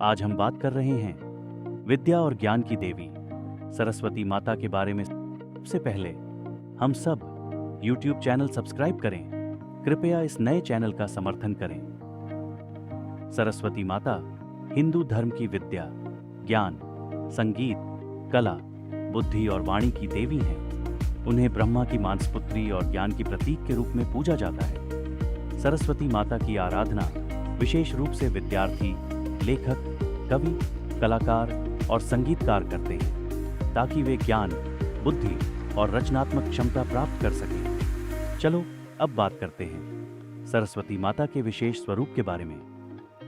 आज हम बात कर रहे हैं विद्या और ज्ञान की देवी सरस्वती माता के बारे में। सबसे पहले हम सब YouTube चैनल सब्सक्राइब करें। कृपया इस नए चैनल का समर्थन करें। सरस्वती माता हिंदू धर्म की विद्या, ज्ञान, संगीत, कला, बुद्धि और वाणी की देवी हैं। उन्हें ब्रह्मा की मानसपुत्री और ज्ञान की प्रतीक के रूप में पूजा जाता है। सरस्वती माता की आराधना विशेष रूप से विद्यार्थी, लेखक, कवि, कलाकार और संगीतकार करते हैं ताकि वे ज्ञान, बुद्धि और रचनात्मक क्षमता प्राप्त कर सकें। चलो अब बात करते हैं सरस्वती माता के विशेष स्वरूप के बारे में।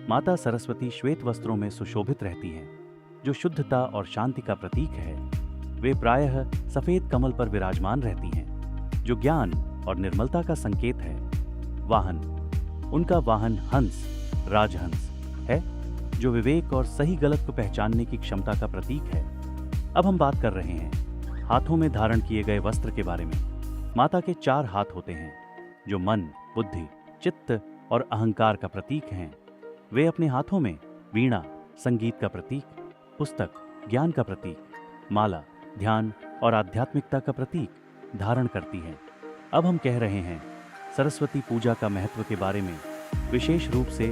माता सरस्वती श्वेत वस्त्रों में सुशोभित रहती हैं, जो शुद्धता और शांति का प्रतीक है। वे प्रायः सफेद कमल पर विराजमान रहती हैं, जो ज्ञान और निर्मलता का संकेत है। वाहन, उनका वाहन हंस, राजहंस है, जो विवेक और सही गलत को पहचानने की क्षमता का प्रतीक है। अब हम बात कर रहे हैं हाथों में धारण किए गए वस्त्र के बारे में। माता के 4 हाथ होते हैं, जो मन, बुद्धि, चित्त और अहंकार का प्रतीक हैं। वे अपने हाथों में वीणा, संगीत का प्रतीक, पुस्तक, ज्ञान का प्रतीक, माला, ध्यान और आध्यात्मिकता का प्रतीक धारण करती हैं। अब हम कह रहे हैं सरस्वती पूजा का महत्व के बारे में। विशेष रूप से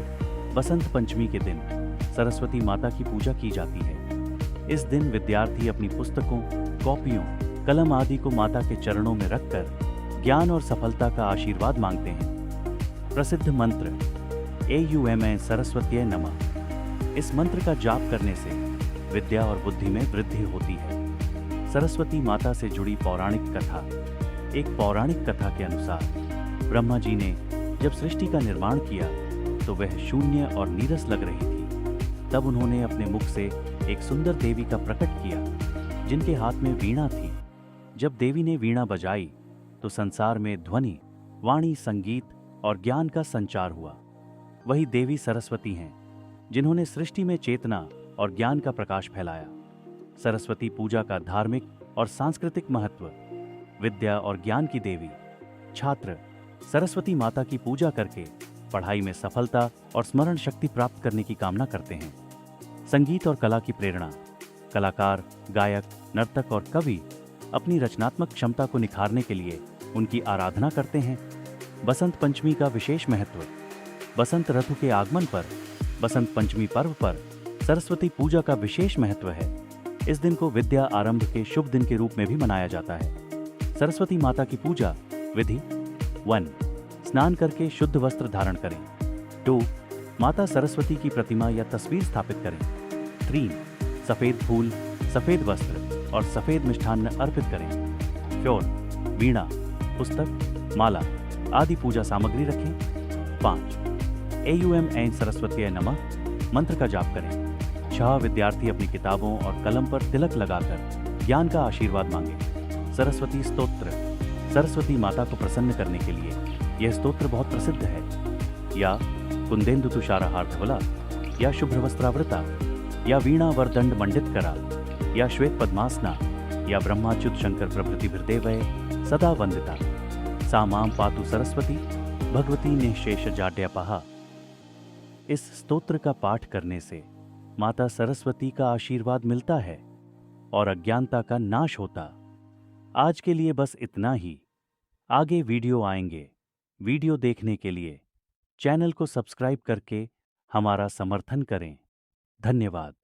बसंत पंचमी के दिन सरस्वती माता की पूजा की जाती है। इस दिन विद्यार्थी अपनी पुस्तकों, कॉपियों, कलम आदि को माता के चरणों में रखकर ज्ञान और सफलता का आशीर्वाद मांगते हैं। प्रसिद्ध मंत्र AUM सरस्वत्यय नमः। इस मंत्र का जाप करने से विद्या और बुद्धि में वृद्धि होती है। सरस्वती माता से जुड़ी पौराणिक कथा। एक पौराणिक कथा के अनुसार ब्रह्मा जी ने जब सृष्टि का निर्माण किया तो वह शून्य और नीरस लग रही थी। तब उन्होंने अपने मुख से एक सुंदर देवी का प्रकट किया, जिनके हाथ में वीणा थी। जब देवी ने वीणा बजाई तो संसार में ध्वनि, वाणी, संगीत और ज्ञान का संचार हुआ। वही देवी सरस्वती हैं, जिन्होंने सृष्टि में चेतना और ज्ञान का प्रकाश फैलाया। सरस्वती पूजा का धार्मिक और सांस्कृतिक महत्व। विद्या और ज्ञान की देवी। छात्र सरस्वती माता की पूजा करके पढ़ाई में सफलता और स्मरण शक्ति प्राप्त करने की कामना करते हैं। संगीत और कला की प्रेरणा। कलाकार, गायक, नर्तक और कवि अपनी रचनात्मक क्षमता को निखारने के लिए उनकी आराधना करते हैं। बसंत पंचमी का विशेष महत्व। बसंत ऋतु के आगमन पर, बसंत पंचमी पर्व पर सरस्वती पूजा का विशेष महत्व है। इस दिन को विद्या आरंभ के शुभ दिन के रूप में भी मनाया जाता है। सरस्वती माता की पूजा विधि। 1. स्नान करके शुद्ध वस्त्र धारण करें। 2. माता सरस्वती की प्रतिमा या तस्वीर स्थापित करें। 3. सफेद फूल, सफेद वस्त्र और सफेद मिष्ठान्न अर्पित करें। 4. वीणा, पुस्तक, माला आदि पूजा सामग्री रखें। 5. AUM ऐं सरस्वत्यय नमः मंत्र का जाप करें। 6. विद्यार्थी अपनी किताबों और कलम पर तिलक लगाकर ज्ञान का आशीर्वाद मांगे। सरस्वती स्तोत्र। सरस्वती माता को प्रसन्न करने के लिए यह स्तोत्र बहुत प्रसिद्ध है। या कुंदेन्दु तुषारहार धवला, या शुभ्रवस्त्रावृता, या वीणा वरदंड मंडित करा, या श्वेत पद्मासना, या ब्रह्माच्युत शंकर प्रभृतिभिर्देवै सदा वंदिता। सा मां पातु सरस्वती भगवती निःशेष जाड्यापहा। इस स्तोत्र का पाठ करने से माता सरस्वती का आशीर्वाद मिलता है और अज्ञानता का नाश होता। आज के लिए बस इतना ही। आगे वीडियो आएंगे। वीडियो देखने के लिए चैनल को सब्सक्राइब करके हमारा समर्थन करें। धन्यवाद।